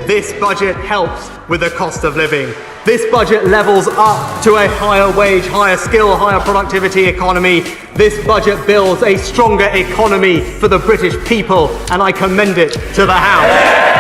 This budget helps with the cost of living. This budget levels up to a higher wage, higher skill, higher productivity economy. This budget builds a stronger economy for the British people, and I commend it to the House.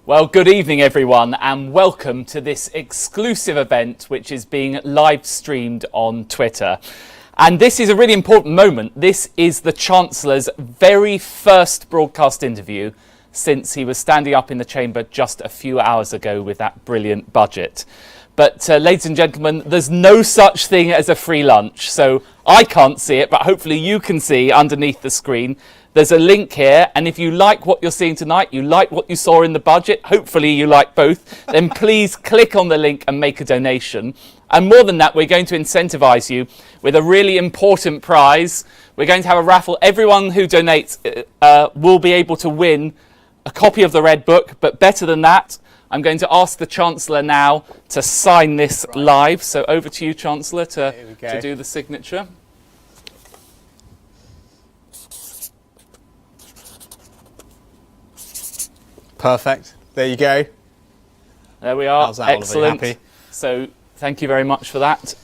Well, good evening everyone, and welcome to this exclusive event which is being live streamed on Twitter. And this is a really important moment. This is the Chancellor's very first broadcast interview since he was standing up in the chamber just a few hours ago with that brilliant budget. But ladies and gentlemen, there's no such thing as a free lunch. So I can't see it, but hopefully you can see underneath the screen. There's a link here, and if you like what you're seeing tonight, you like what you saw in the budget, hopefully you like both, then please click on the link and make a donation. And more than that, we're going to incentivise you with a really important prize. We're going to have a raffle. Everyone who donates will be able to win a copy of the Red Book, but better than that, I'm going to ask the Chancellor now to sign this live. So over to you, Chancellor, to do the signature. Perfect. There you go. There we are. How's that, excellent. Oliver? Happy? So thank you very much for that.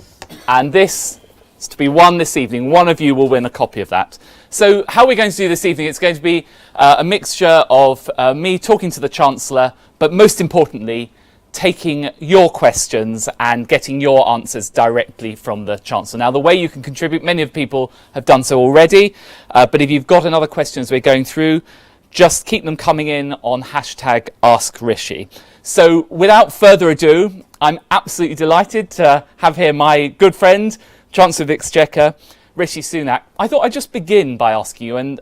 And this is to be won this evening. One of you will win a copy of that. So how we're going to do this evening, it's going to be a mixture of me talking to the Chancellor, but most importantly, taking your questions and getting your answers directly from the Chancellor. Now, the way you can contribute, many of the people have done so already, but if you've got another question as we're going through, just keep them coming in on hashtag #AskRishi. So without further ado, I'm absolutely delighted to have here my good friend, Chancellor of the Exchequer, Rishi Sunak. I thought I'd just begin by asking you, and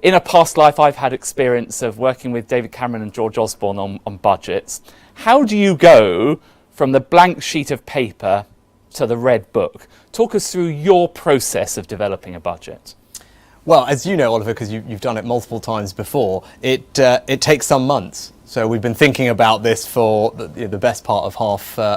in a past life I've had experience of working with David Cameron and George Osborne on budgets. How do you go from the blank sheet of paper to the Red Book? Talk us through your process of developing a budget. Well, as you know, Oliver, because you've done it multiple times before, it takes some months. So we've been thinking about this for the best part of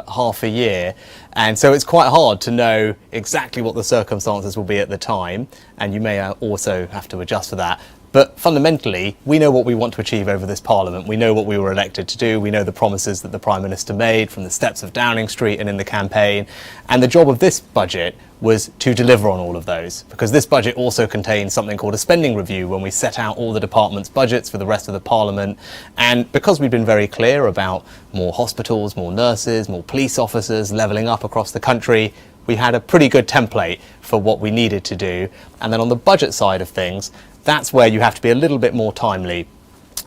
half a year. And so it's quite hard to know exactly what the circumstances will be at the time. And you may also have to adjust for that. But fundamentally, we know what we want to achieve over this Parliament. We know what we were elected to do. We know the promises that the Prime Minister made from the steps of Downing Street and in the campaign. And the job of this budget was to deliver on all of those, because this budget also contains something called a spending review when we set out all the departments' budgets for the rest of the Parliament. And because we've been very clear about more hospitals, more nurses, more police officers, levelling up across the country, we had a pretty good template for what we needed to do. And then on the budget side of things, that's where you have to be a little bit more timely.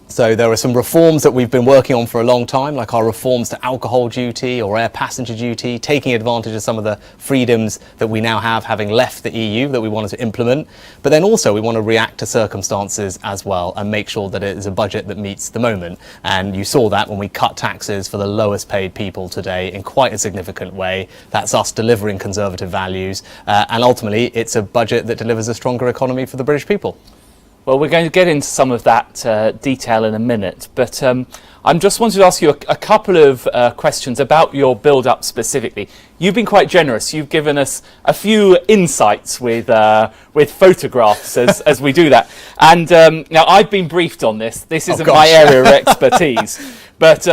So there are some reforms that we've been working on for a long time, like our reforms to alcohol duty or air passenger duty, taking advantage of some of the freedoms that we now have, having left the EU, that we wanted to implement. But then also we want to react to circumstances as well and make sure that it is a budget that meets the moment. And you saw that when we cut taxes for the lowest paid people today in quite a significant way. That's us delivering Conservative values. And ultimately, it's a budget that delivers a stronger economy for the British people. Well, we're going to get into some of that detail in a minute, but I just wanted to ask you a couple of questions about your build-up specifically. You've been quite generous. You've given us a few insights with photographs as we do that. And now I've been briefed on this. This isn't my area of expertise, but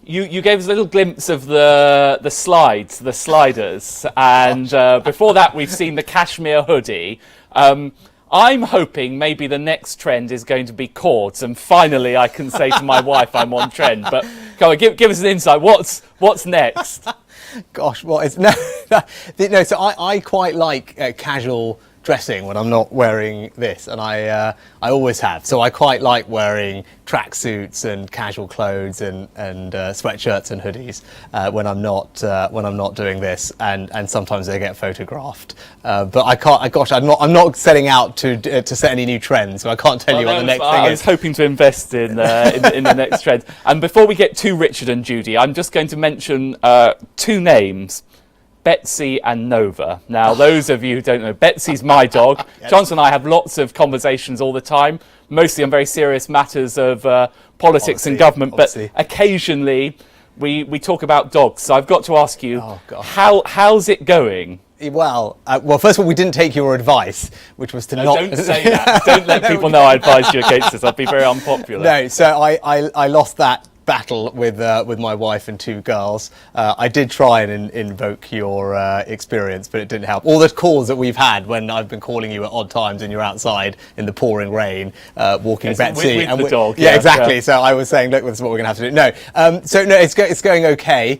you gave us a little glimpse of the slides, the sliders, and before that we've seen the cashmere hoodie. I'm hoping maybe the next trend is going to be cords, and finally I can say to my wife I'm on trend. But come on, give us an insight. What's next? Gosh, what is no? So I quite like casual dressing when I'm not wearing this, and I always have. So I quite like wearing tracksuits and casual clothes and sweatshirts and hoodies when I'm not doing this, and sometimes they get photographed. But I can't. I'm not setting out to set any new trends, so I can't tell you what the next thing is. I was hoping to invest in the next trend. And before we get to Richard and Judy, I'm just going to mention two names. Betsy and Nova. Now, those of you who don't know, Betsy's my dog. Yes. Johnson and I have lots of conversations all the time, mostly on very serious matters of politics and government, obviously. But occasionally we talk about dogs. So I've got to ask you, how's it going? Well, first of all, we didn't take your advice, which was to not... Don't say that. Don't let people know I advised you against this. I'd be very unpopular. No, so I lost that battle with my wife and two girls. I did try and invoke your experience, but it didn't help. All the calls that we've had when I've been calling you at odd times and you're outside in the pouring rain, walking Betsy with the dog. Yeah, exactly. Yeah. So I was saying, look, this is what we're going to have to do. No, it's going okay.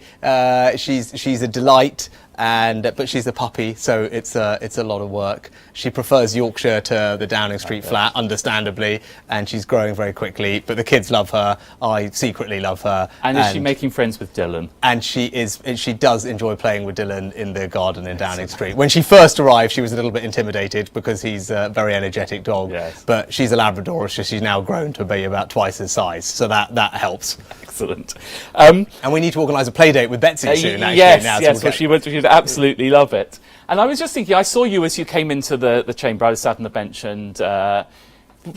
She's a delight. But she's a puppy, so it's a lot of work. She prefers Yorkshire to the Downing Street flat, understandably, and she's growing very quickly. But the kids love her. I secretly love her. And is she making friends with Dylan? And she does enjoy playing with Dylan in the garden in Downing Street. When she first arrived, she was a little bit intimidated because he's a very energetic dog. Yes. But she's a Labrador, so she's now grown to be about twice his size. So that helps. Excellent. And we need to organise a play date with Betsy soon, actually. Yes, she would absolutely love it. And I was just thinking, I saw you as you came into the chamber. I was sat on the bench, and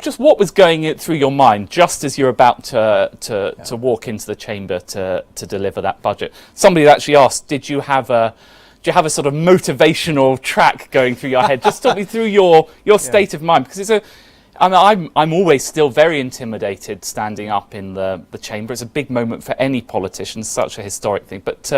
just what was going through your mind just as you're about to walk into the chamber to deliver that budget? Somebody actually asked, do you have a sort of motivational track going through your head? Just talk me through your state of mind, because I'm always still very intimidated standing up in the chamber. It's a big moment for any politician, such a historic thing. But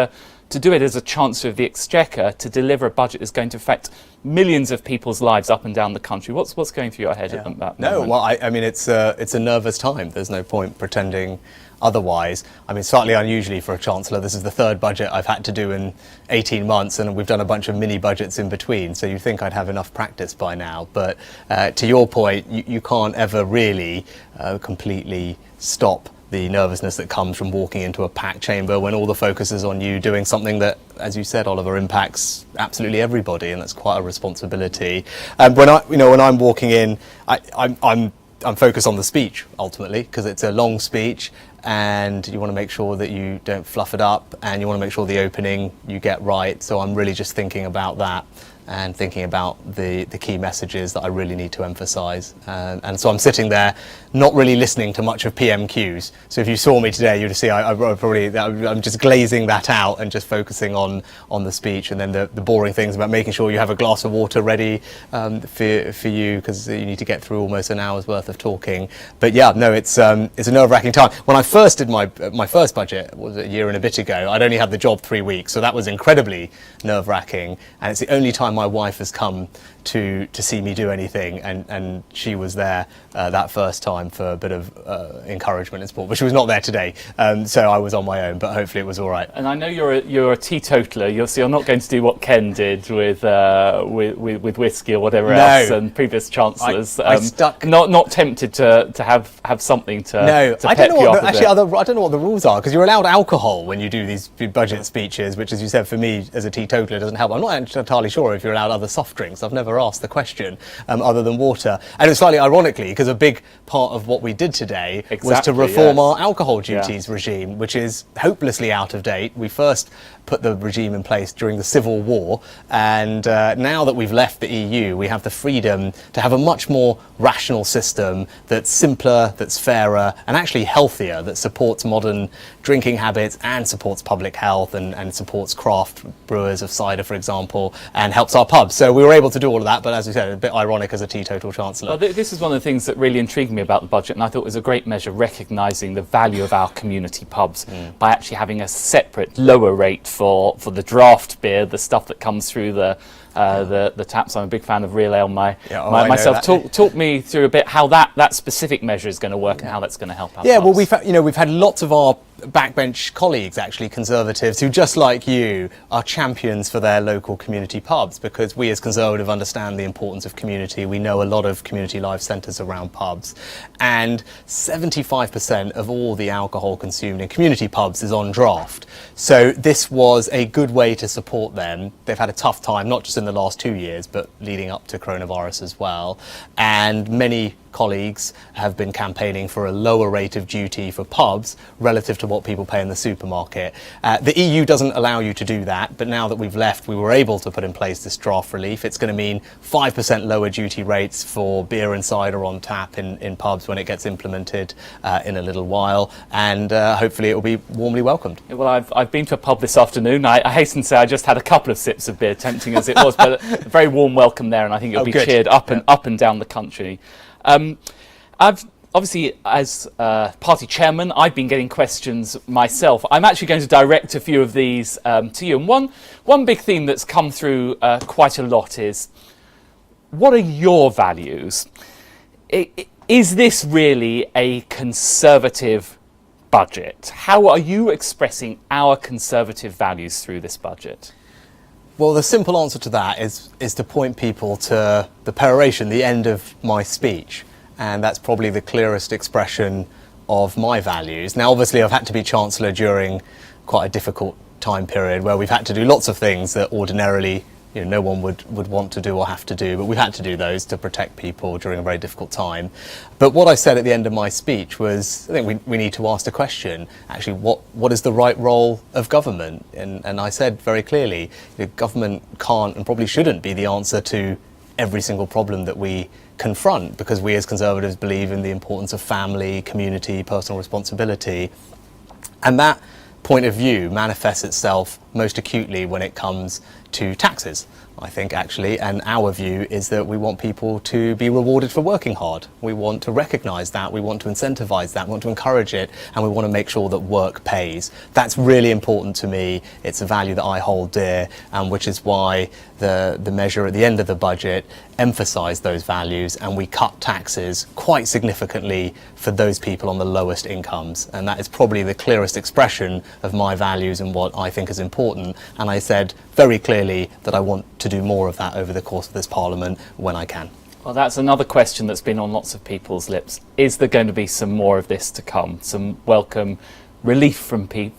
to do it as a Chancellor of the Exchequer, to deliver a budget that's going to affect millions of people's lives up and down the country, what's going through your head at that moment? No, well, I mean, it's a nervous time. There's no point pretending otherwise. I mean, slightly unusually for a Chancellor, this is the third budget I've had to do in 18 months, and we've done a bunch of mini budgets in between, so you'd think I'd have enough practice by now. But to your point, you can't ever really completely stop the nervousness that comes from walking into a packed chamber when all the focus is on you doing something that, as you said, Oliver, impacts absolutely everybody, and that's quite a responsibility. When I'm walking in, I'm focused on the speech ultimately, because it's a long speech, and you want to make sure that you don't fluff it up, and you want to make sure the opening you get right. So I'm really just thinking about that, and thinking about the key messages that I really need to emphasise. And so I'm sitting there not really listening to much of PMQs. So if you saw me today, you'd see I'm just glazing that out and just focusing on the speech, and then the boring things about making sure you have a glass of water ready for you, because you need to get through almost an hour's worth of talking. But yeah, no, it's a nerve-wracking time. When I first did my first budget, was a year and a bit ago, I'd only had the job 3 weeks, so that was incredibly nerve-wracking, and it's the only time my wife has come to see me do anything, and she was there that first time for a bit of encouragement and support, but she was not there today, so I was on my own, but hopefully it was all right. And I know you're a teetotaler. You're not going to do what Ken did with whiskey or whatever else, and previous chancellors. I stuck. Not tempted to have something to. No, to I don't know pep you what up a actually. bit. I don't know what the rules are, because you're allowed alcohol when you do these budget speeches, which, as you said, for me as a teetotaler doesn't help. I'm not entirely sure if you're allowed other soft drinks. I've never asked the question other than water. And it's slightly ironically, because a big part of what we did today was to reform our alcohol duties regime, which is hopelessly out of date. We first put the regime in place during the Civil War, and now that we've left the EU, we have the freedom to have a much more rational system that's simpler, that's fairer, and actually healthier, that supports modern drinking habits and supports public health and supports craft brewers of cider, for example, and helps our pubs. So we were able to do all of that, but as you said, a bit ironic as a teetotal chancellor. Well, this is one of the things that really intrigued me about the budget, and I thought it was a great measure recognising the value of our community pubs by actually having a separate lower rate for the draft beer, the stuff that comes through the taps. I'm a big fan of real ale myself. Talk me through a bit how that specific measure is going to work and how that's going to help out. Yeah, well, we've had lots of our backbench colleagues, actually, Conservatives, who, just like you, are champions for their local community pubs, because we as Conservative understand the importance of community. We know a lot of community life centres around pubs, and 75% of all the alcohol consumed in community pubs is on draft. So this was a good way to support them. They've had a tough time, not just in the last 2 years, but leading up to coronavirus as well. And many colleagues have been campaigning for a lower rate of duty for pubs relative to what people pay in the supermarket. The EU doesn't allow you to do that, but now that we've left, we were able to put in place this draft relief. It's going to mean 5% lower duty rates for beer and cider on tap in pubs when it gets implemented in a little while, and hopefully it will be warmly welcomed. Well, I've been to a pub this afternoon. I hasten to say I just had a couple of sips of beer, tempting as it was, but a very warm welcome there, and I think it'll be cheered up and down the country. I've obviously, as party chairman, I've been getting questions myself. I'm actually going to direct a few of these to you. And one big theme that's come through quite a lot is, what are your values? Is this really a Conservative budget? How are you expressing our Conservative values through this budget? Well, the simple answer to that is to point people to the peroration, the end of my speech. And that's probably the clearest expression of my values. Now, obviously, I've had to be Chancellor during quite a difficult time period where we've had to do lots of things that ordinarily no one would want to do or have to do, but we've had to do those to protect people during a very difficult time. But what I said at the end of my speech was, I think we need to ask the question, actually, what is the right role of government? And I said very clearly, government can't and probably shouldn't be the answer to every single problem that we confront, because we as Conservatives believe in the importance of family, community, personal responsibility. And that point of view manifests itself most acutely when it comes to taxes, I think, actually. And our view is that we want people to be rewarded for working hard. We want to recognise that, we want to incentivise that, we want to encourage it, and we want to make sure that work pays. That's really important to me. It's a value that I hold dear, and which is why the measure at the end of the budget emphasised those values, and we cut taxes quite significantly for those people on the lowest incomes. And that is probably the clearest expression of my values and what I think is important. And I said very clearly that I want to do more of that over the course of this Parliament when I can. Well, that's another question that's been on lots of people's lips. Is there going to be some more of this to come? Some welcome relief for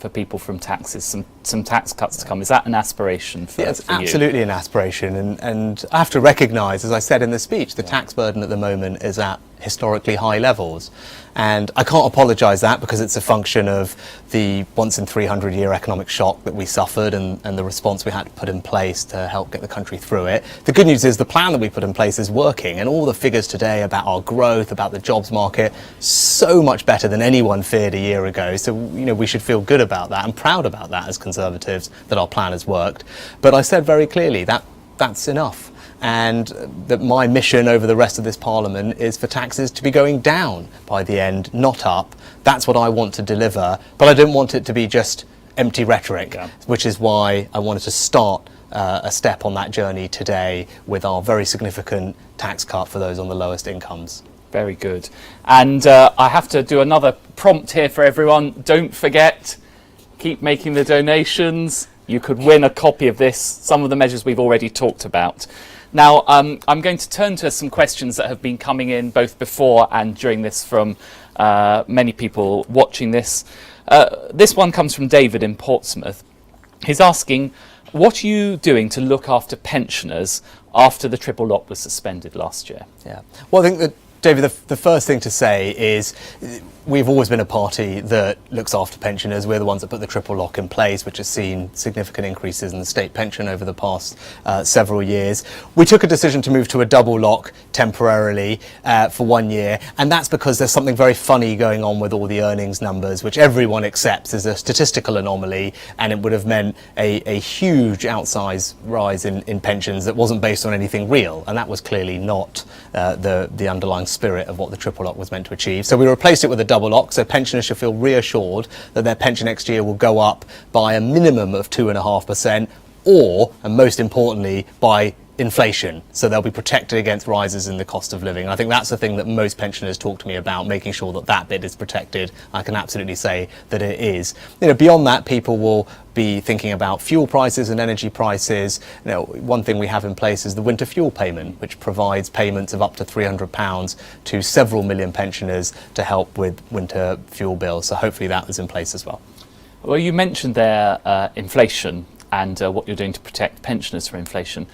people from taxes, some tax cuts to come? Is that an aspiration for you? Yeah, it's absolutely an aspiration. And I have to recognise, as I said in the speech, the tax burden at the moment is at historically high levels. And I can't apologise that, because it's a function of the once in 300 year economic shock that we suffered and the response we had to put in place to help get the country through it. The good news is the plan that we put in place is working, and all the figures today about our growth, about the jobs market, so much better than anyone feared a year ago. So, we should feel good about that and proud about that as Conservatives, that our plan has worked. But I said very clearly that that's enough. And that my mission over the rest of this Parliament is for taxes to be going down by the end, not up. That's what I want to deliver, but I don't want it to be just empty rhetoric, which is why I wanted to start a step on that journey today with our very significant tax cut for those on the lowest incomes. Very good. And I have to do another prompt here for everyone. Don't forget, keep making the donations. You could win a copy of this, some of the measures we've already talked about. Now, I'm going to turn to some questions that have been coming in both before and during this from many people watching this. This one comes from David in Portsmouth. He's asking, what are you doing to look after pensioners after the triple lock was suspended last year? Yeah. Well, I think that, David, the first thing to say is we've always been a party that looks after pensioners. We're the ones that put the triple lock in place, which has seen significant increases in the state pension over the past several years. We took a decision to move to a double lock temporarily for 1 year, and that's because there's something very funny going on with all the earnings numbers, which everyone accepts is a statistical anomaly, and it would have meant a huge outsized rise in pensions that wasn't based on anything real, and that was clearly not the underlying spirit of what the triple lock was meant to achieve. So we replaced it with a double lock, so pensioners should feel reassured that their pension next year will go up by a minimum of 2.5%, or, and most importantly, by inflation, so they'll be protected against rises in the cost of living. And I think that's the thing that most pensioners talk to me about, making sure that that bit is protected. I can absolutely say that it is. Beyond that, people will be thinking about fuel prices and energy prices. One thing we have in place is the winter fuel payment, which provides payments of up to £300 to several million pensioners to help with winter fuel bills. So hopefully that was in place as well. Well, you mentioned there inflation and what you're doing to protect pensioners from inflation.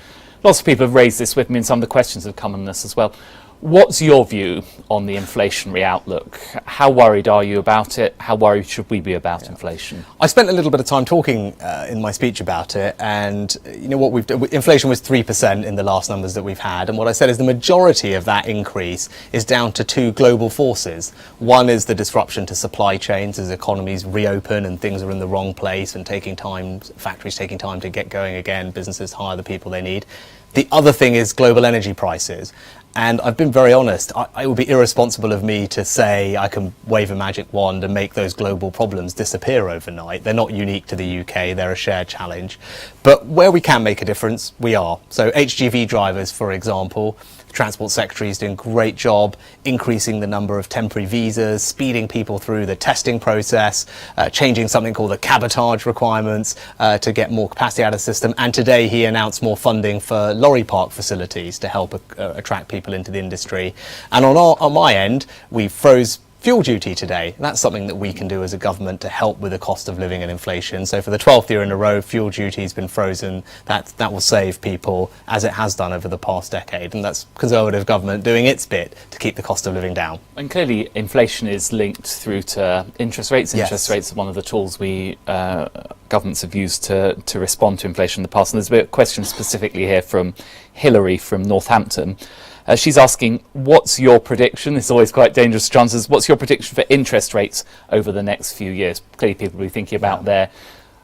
Lots of people have raised this with me, and some of the questions have come on this as well. What's your view on the inflationary outlook? How worried are you about it? How worried should we be about inflation? I spent a little bit of time talking in my speech about it, and what we've done, inflation was 3% in the last numbers that we've had, and what I said is the majority of that increase is down to two global forces. One is the disruption to supply chains as economies reopen and things are in the wrong place and factories taking time to get going again, businesses hire the people they need. The other thing is global energy prices. And I've been very honest, it would be irresponsible of me to say I can wave a magic wand and make those global problems disappear overnight. They're not unique to the UK, they're a shared challenge. But where we can make a difference, we are. So HGV drivers, for example, the Transport Secretary is doing a great job increasing the number of temporary visas, speeding people through the testing process, changing something called the cabotage requirements to get more capacity out of the system. And today he announced more funding for lorry park facilities to help attract people into the industry. And on my end, we froze fuel duty today. And that's something that we can do as a government to help with the cost of living and inflation. So for the 12th year in a row, fuel duty has been frozen. That will save people, as it has done over the past decade. And that's Conservative government doing its bit to keep the cost of living down. And clearly inflation is linked through to interest rates. Yes. Interest rates are one of the tools we governments have used to respond to inflation in the past. And there's a question specifically here from Hilary from Northampton. She's asking, what's your prediction? It's always quite dangerous chances. What's your prediction for interest rates over the next few years? Clearly people will be thinking about their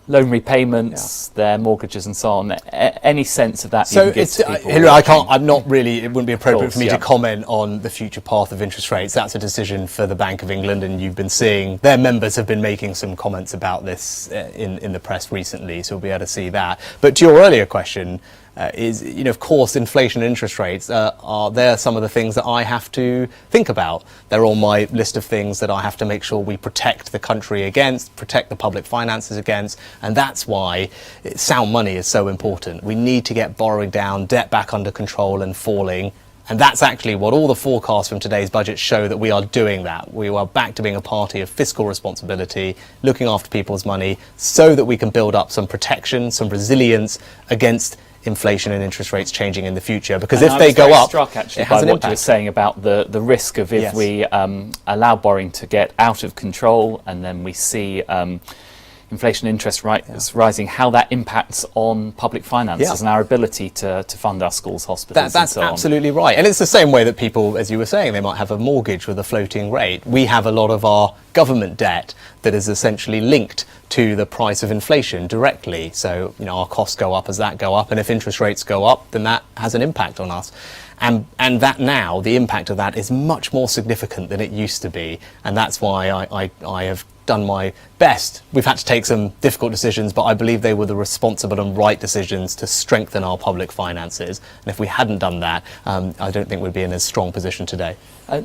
loan repayments, their mortgages and so on. Any sense of that? So it's, Hilary, it wouldn't be appropriate for me to comment on the future path of interest rates. That's a decision for the Bank of England, and you've been seeing their members have been making some comments about this in the press recently, so we'll be able to see that. But to your earlier question, of course, inflation and interest rates they're some of the things that I have to think about. They're on my list of things that I have to make sure we protect the country against, protect the public finances against, and that's why sound money is so important. We need to get borrowing down, debt back under control and falling. And that's actually what all the forecasts from today's budget show, that we are doing that. We are back to being a party of fiscal responsibility, looking after people's money so that we can build up some protection, some resilience against inflation and interest rates changing in the future, because if they go up, struck actually it has by an what impact. you were saying about the risk of if we allow borrowing to get out of control and then we see inflation interest rates rising, how that impacts on public finances and our ability to fund our schools, hospitals and so on. That's absolutely right. And it's the same way that people, as you were saying, they might have a mortgage with a floating rate. We have a lot of our government debt that is essentially linked to the price of inflation directly. So, our costs go up as that go up, and if interest rates go up, then that has an impact on us. And that now, the impact of that is much more significant than it used to be. And that's why I have done my best. We've had to take some difficult decisions, but I believe they were the responsible and right decisions to strengthen our public finances. And if we hadn't done that, I don't think we'd be in a strong position today.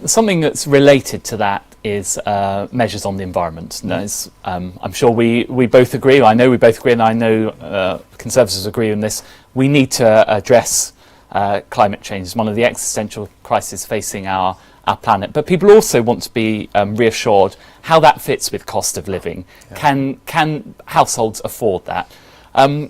Something that's related to that is measures on the environment. I'm sure we both agree, I know we both agree, and I know Conservatives agree on this. We need to address climate change is one of the existential crises facing our planet. But people also want to be reassured how that fits with cost of living. Can households afford that?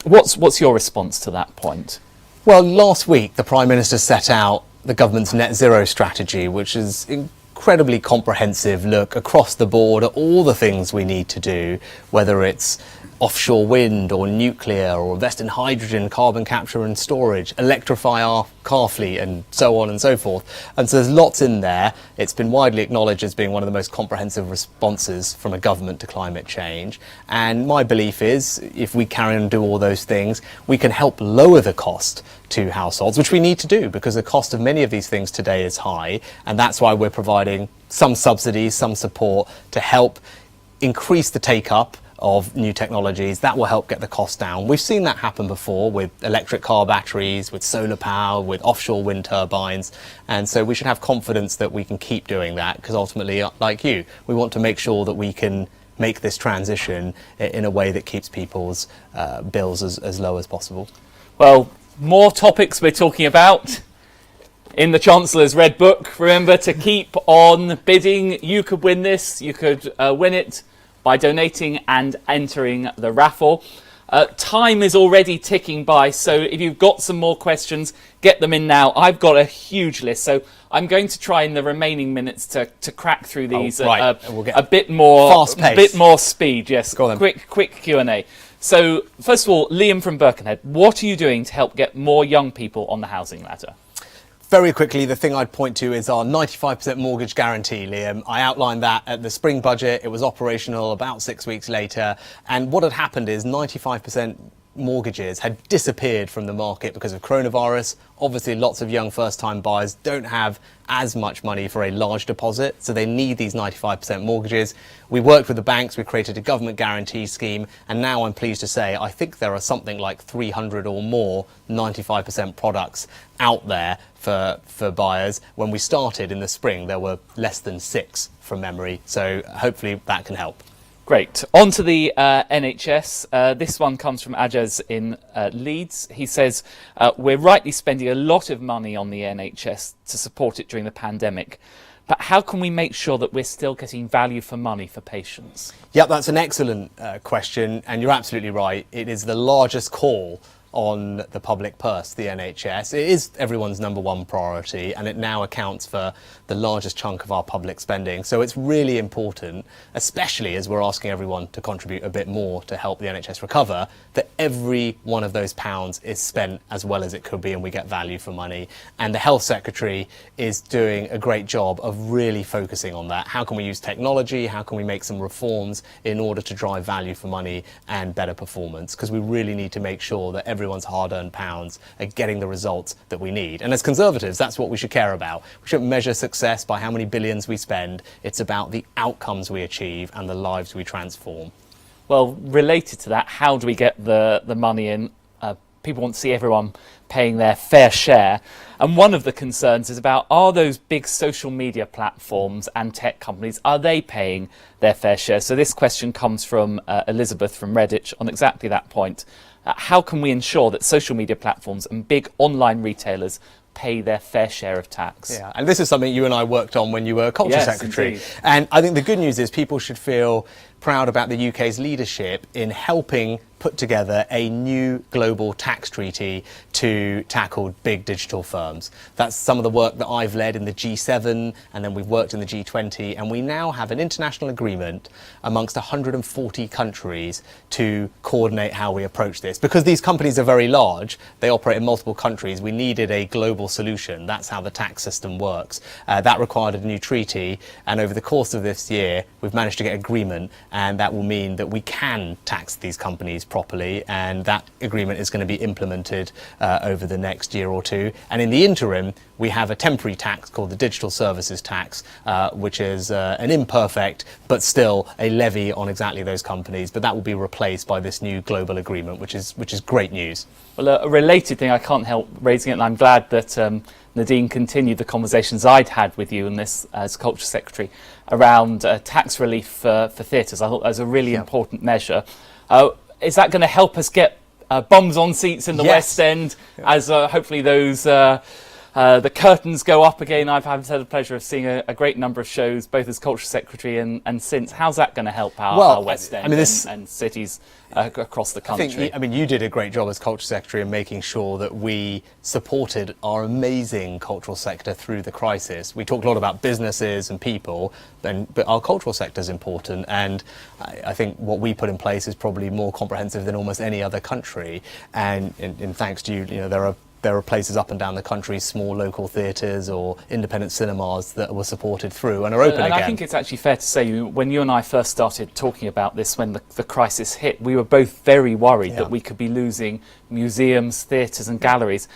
What's your response to that point? Well, last week the Prime Minister set out the government's net zero strategy, which is incredibly comprehensive look across the board at all the things we need to do, whether it's offshore wind or nuclear, or invest in hydrogen, carbon capture and storage, electrify our car fleet, and so on and so forth. And so there's lots in there. It's been widely acknowledged as being one of the most comprehensive responses from a government to climate change. And my belief is, if we carry on and do all those things, we can help lower the cost to households, which we need to do because the cost of many of these things today is high. And that's why we're providing some subsidies, some support to help increase the take-up of new technologies. That will help get the cost down. We've seen that happen before with electric car batteries, with solar power, with offshore wind turbines. And so we should have confidence that we can keep doing that, because ultimately, like you, we want to make sure that we can make this transition in a way that keeps people's bills as low as possible. Well, more topics we're talking about in the Chancellor's Red Book. Remember to keep on bidding. You could win this. You could win it by donating and entering the raffle. Time is already ticking by, so if you've got some more questions, get them in now. I've got a huge list, so I'm going to try in the remaining minutes to crack through these We'll get a bit more fast pace. bit more speed. Yes, Go on then. quick Q&A. So first of all, Liam from Birkenhead, what are you doing to help get more young people on the housing ladder? Very quickly, the thing I'd point to is our 95% mortgage guarantee, Liam. I outlined that at the spring budget. It was operational about 6 weeks later. And what had happened is 95% mortgages had disappeared from the market because of coronavirus. Obviously, lots of young first-time buyers don't have as much money for a large deposit, so they need these 95% mortgages. We worked with the banks, we created a government guarantee scheme, and now I'm pleased to say I think there are something like 300 or more 95% products out there for buyers. When we started in the spring, there were less than 6 from memory, so hopefully that can help. Great. On to the NHS. This one comes from Ajaz in Leeds. He says, we're rightly spending a lot of money on the NHS to support it during the pandemic. But how can we make sure that we're still getting value for money for patients? Yep, that's an excellent question. And you're absolutely right. It is the largest call on the public purse, the NHS. It is everyone's number one priority, and it now accounts for the largest chunk of our public spending. So it's really important, especially as we're asking everyone to contribute a bit more to help the NHS recover, that every one of those pounds is spent as well as it could be and we get value for money. And the Health Secretary is doing a great job of really focusing on that. How can we use technology? How can we make some reforms in order to drive value for money and better performance? Because we really need to make sure that everyone's hard-earned pounds are getting the results that we need. And as Conservatives, that's what we should care about. We shouldn't measure success by how many billions we spend. It's about the outcomes we achieve and the lives we transform. Well, related to that, how do we get the money in? People want to see everyone paying their fair share. And one of the concerns is about, are those big social media platforms and tech companies, are they paying their fair share? So this question comes from Elizabeth from Redditch on exactly that point. How can we ensure that social media platforms and big online retailers pay their fair share of tax? Yeah, and this is something you and I worked on when you were Culture Secretary. Indeed. And I think the good news is people should feel proud about the UK's leadership in helping put together a new global tax treaty to tackle big digital firms. That's some of the work that I've led in the G7, and then we've worked in the G20, and we now have an international agreement amongst 140 countries to coordinate how we approach this. Because these companies are very large, they operate in multiple countries, we needed a global solution. That's how the tax system works. That required a new treaty, and over the course of this year, we've managed to get agreement, and that will mean that we can tax these companies properly, and that agreement is going to be implemented over the next year or two. And in the interim, we have a temporary tax called the Digital Services Tax, which is an imperfect but still a levy on exactly those companies. But that will be replaced by this new global agreement, which is great news. Well, a related thing, I can't help raising it, and I'm glad that Nadine continued the conversations I'd had with you on this as Culture Secretary around tax relief for theatres. I thought that was a really important measure. Is that going to help us get bums on seats in the West End as hopefully those the curtains go up again? I've had the pleasure of seeing a great number of shows, both as Culture Secretary and since. How's that going to help our West End and cities across the country? You did a great job as Culture Secretary in making sure that we supported our amazing cultural sector through the crisis. We talked a lot about businesses and people, but our cultural sector is important, and I think what we put in place is probably more comprehensive than almost any other country. And in thanks to you, there are places up and down the country, small local theatres or independent cinemas that were supported through and are open again. And I think it's actually fair to say, when you and I first started talking about this, when the crisis hit, we were both very worried that we could be losing museums, theatres and galleries.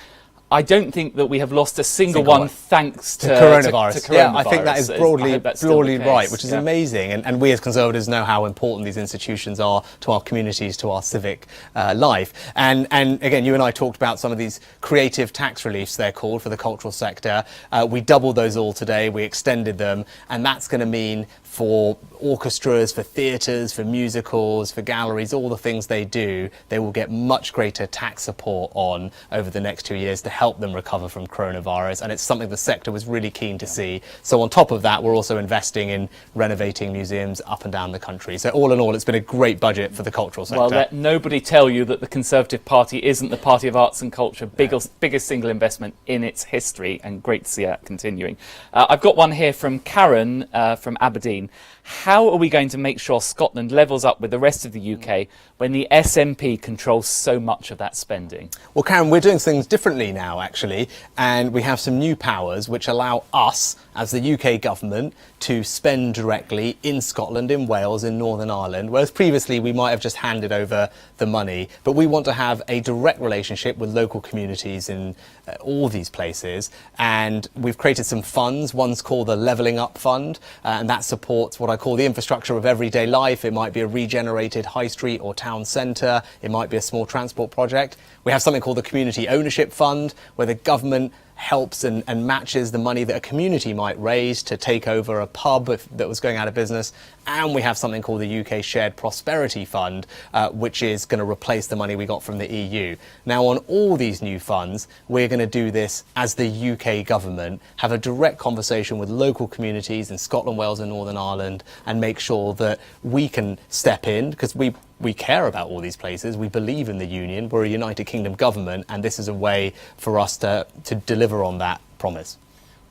I don't think that we have lost a single one thanks to coronavirus. To Yeah, I think that is broadly right, which is yeah. amazing. And we as Conservatives know how important these institutions are to our communities, to our civic life. And again, you and I talked about some of these creative tax reliefs, they're called, for the cultural sector. We doubled those all today, we extended them, and that's going to mean for orchestras, for theatres, for musicals, for galleries, all the things they do, they will get much greater tax support on over the next 2 years to help them recover from coronavirus. And it's something the sector was really keen to see. So on top of that, we're also investing in renovating museums up and down the country. So all in all, it's been a great budget for the cultural sector. Well, let nobody tell you that the Conservative Party isn't the party of arts and culture. Biggest single investment in its history, and great to see that continuing. I've got one here from Karen from Aberdeen. How are we going to make sure Scotland levels up with the rest of the UK when the SNP controls so much of that spending? Well, Karen, we're doing things differently now, actually, and we have some new powers which allow us, as the UK government, to spend directly in Scotland, in Wales, in Northern Ireland, whereas previously we might have just handed over the money. But we want to have a direct relationship with local communities in all these places, and we've created some funds. One's called the Levelling Up Fund, and that supports what I call the infrastructure of everyday life. It might be a regenerated high street or town centre. It might be a small transport project. We have something called the Community Ownership Fund, where the government helps and matches the money that a community might raise to take over a pub that was going out of business. And we have something called the UK Shared Prosperity Fund, which is going to replace the money we got from the EU. Now, on all these new funds, we're going to do this as the UK government, have a direct conversation with local communities in Scotland, Wales and Northern Ireland, and make sure that we can step in, because we care about all these places. We believe in the union. We're a United Kingdom government, and this is a way for us to deliver on that promise.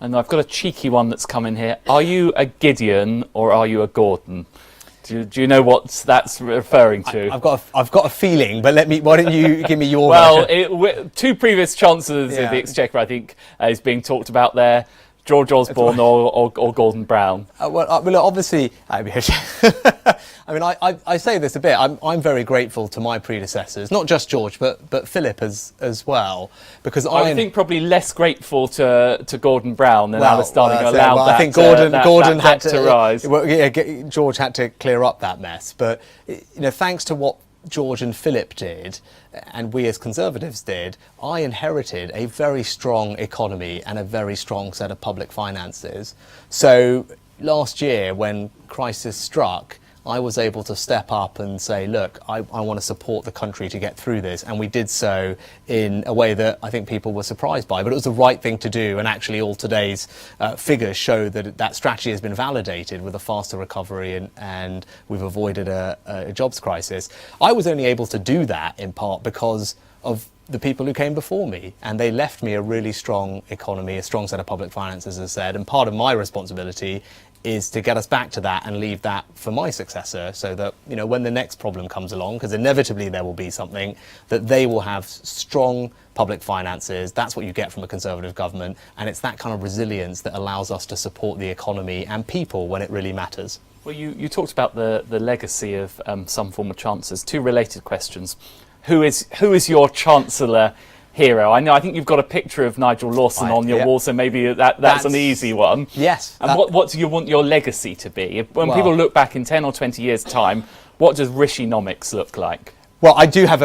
And I've got a cheeky one that's come in here. Are you a Gideon or are you a Gordon? Do you know what that's referring to? I've got a feeling, but why don't you give me your version? Two previous chancellors of the Exchequer, I think, is being talked about there. George Osborne or Gordon Brown? Obviously, I mean, I say this a bit. I'm very grateful to my predecessors, not just George, but Philip as well, because I think probably less grateful to Gordon Brown than Alice Darling allowed that. I think Gordon had to rise. George had to clear up that mess, but thanks to what George and Philip did, and we as Conservatives did, I inherited a very strong economy and a very strong set of public finances. So last year, when crisis struck, I was able to step up and say, look, I want to support the country to get through this. And we did so in a way that I think people were surprised by. But it was the right thing to do. And actually all today's figures show that strategy has been validated with a faster recovery, and we've avoided a jobs crisis. I was only able to do that in part because of the people who came before me, and they left me a really strong economy, a strong set of public finances, as I said. And part of my responsibility is to get us back to that and leave that for my successor, so that when the next problem comes along, because inevitably there will be something, that they will have strong public finances. That's what you get from a Conservative government, and it's that kind of resilience that allows us to support the economy and people when it really matters. Well, you talked about the legacy of some former chancellors. Two related questions. Who is your Chancellor hero? I think you've got a picture of Nigel Lawson on your wall, so maybe that's an easy one. Yes. And what do you want your legacy to be? When people look back in 10 or 20 years' time, what does Rishi-nomics look like? Well, I have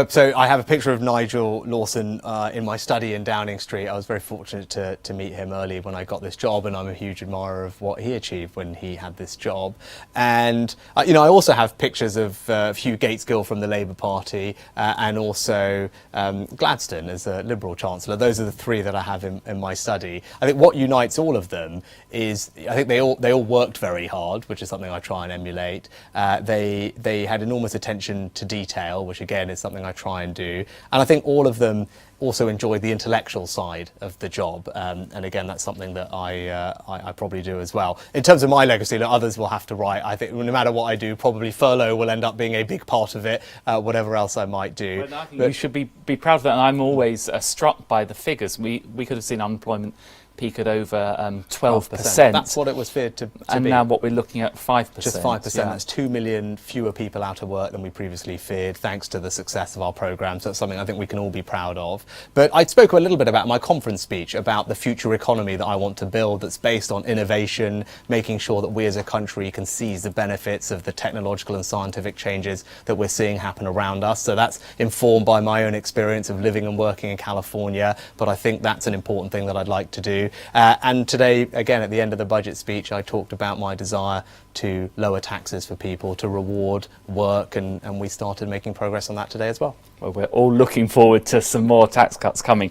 a picture of Nigel Lawson in my study in Downing Street. I was very fortunate to meet him early when I got this job, and I'm a huge admirer of what he achieved when he had this job. And I also have pictures of Hugh Gaitskell from the Labour Party, and also Gladstone as a Liberal Chancellor. Those are the three that I have in my study. I think what unites all of them is I think they all worked very hard, which is something I try and emulate. They had enormous attention to detail, which again is something I try and do. And I think all of them also enjoyed the intellectual side of the job. And again, that's something that I probably do as well. In terms of my legacy, that others will have to write. I think no matter what I do, probably furlough will end up being a big part of it, whatever else I might do. Well, I think you should be proud of that. And I'm always struck by the figures. We could have seen unemployment peak at over 12%. That's what it was feared to and be. now what we're looking at 5%. Just 5%. Yeah. That's 2 million fewer people out of work than we previously feared, thanks to the success of our programme. So that's something I think we can all be proud of. But I spoke a little bit about my conference speech about the future economy that I want to build, that's based on innovation, making sure that we as a country can seize the benefits of the technological and scientific changes that we're seeing happen around us. So that's informed by my own experience of living and working in California. But I think that's an important thing that I'd like to do. And today, again, at the end of the budget speech, I talked about my desire to lower taxes for people, to reward work, and we started making progress on that today as well. Well, we're all looking forward to some more tax cuts coming.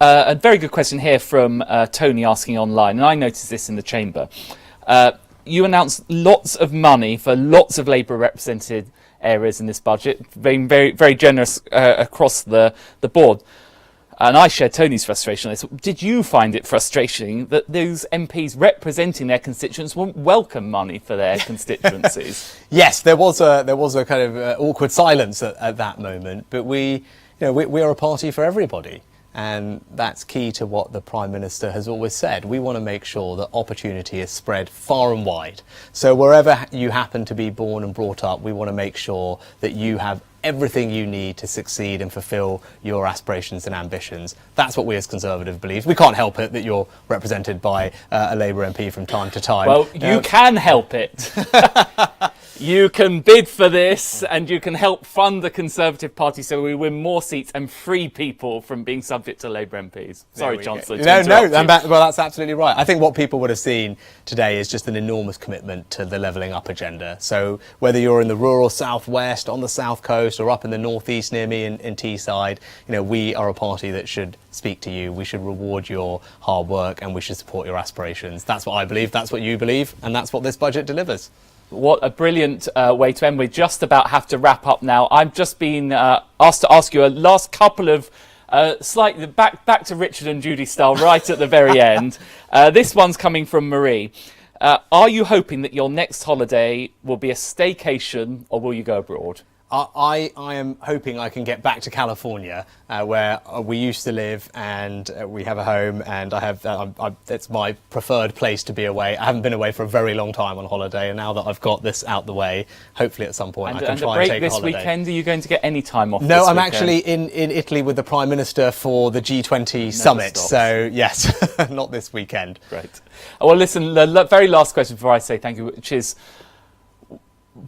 A very good question here from Tony asking online, and I noticed this in the chamber. You announced lots of money for lots of Labour represented areas in this budget, being very, very generous across the board. And I share Tony's frustration on this. Did you find it frustrating that those MPs representing their constituents won't welcome money for their constituencies? Yes, there was a kind of awkward silence at that moment. But we are a party for everybody. And that's key to what the Prime Minister has always said. We want to make sure that opportunity is spread far and wide. So wherever you happen to be born and brought up, we want to make sure that you have everything you need to succeed and fulfil your aspirations and ambitions. That's what we as Conservatives believe. We can't help it that you're represented by a Labour MP from time to time. Well, you can help it. You can bid for this and you can help fund the Conservative Party so we win more seats and free people from being subject to Labour MPs. Sorry, Chancellor. Well, that's absolutely right. I think what people would have seen today is just an enormous commitment to the levelling up agenda. So whether you're in the rural southwest, on the south coast, or up in the northeast near me in Teesside, we are a party that should speak to you. We should reward your hard work and we should support your aspirations. That's what I believe, that's what you believe, and that's what this budget delivers. What a brilliant way to end. We just about have to wrap up now. I've just been asked to ask you a last couple of slightly back to Richard and Judy style right at the very end. This one's coming from Marie. Are you hoping that your next holiday will be a staycation or will you go abroad? I am hoping I can get back to California, where we used to live, and we have a home, and it's my preferred place to be away. I haven't been away for a very long time on holiday, and now that I've got this out the way, hopefully at some point I can try and take a holiday. And this weekend, are you going to get any time off? No, I'm actually in Italy with the Prime Minister for the G20 summit. Stops. So yes, not this weekend. Great. Well, listen, the very last question before I say thank you, which is,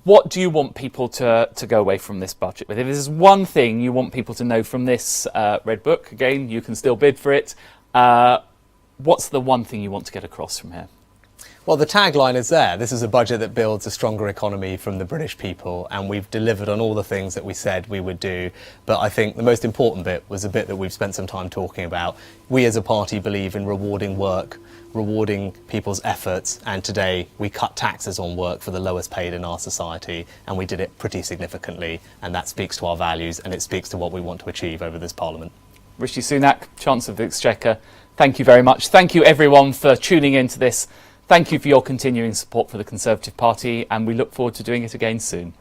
what do you want people to go away from this budget with? If there's one thing you want people to know from this Red Book, again, you can still bid for it. What's the one thing you want to get across from here? Well, the tagline is there. This is a budget that builds a stronger economy from the British people, and we've delivered on all the things that we said we would do. But I think the most important bit was a bit that we've spent some time talking about. We as a party believe in rewarding work, rewarding people's efforts, and today we cut taxes on work for the lowest paid in our society, and we did it pretty significantly, and that speaks to our values and it speaks to what we want to achieve over this Parliament. Rishi Sunak, Chancellor of the Exchequer, thank you very much. Thank you everyone for tuning in to this. Thank you for your continuing support for the Conservative Party, and we look forward to doing it again soon.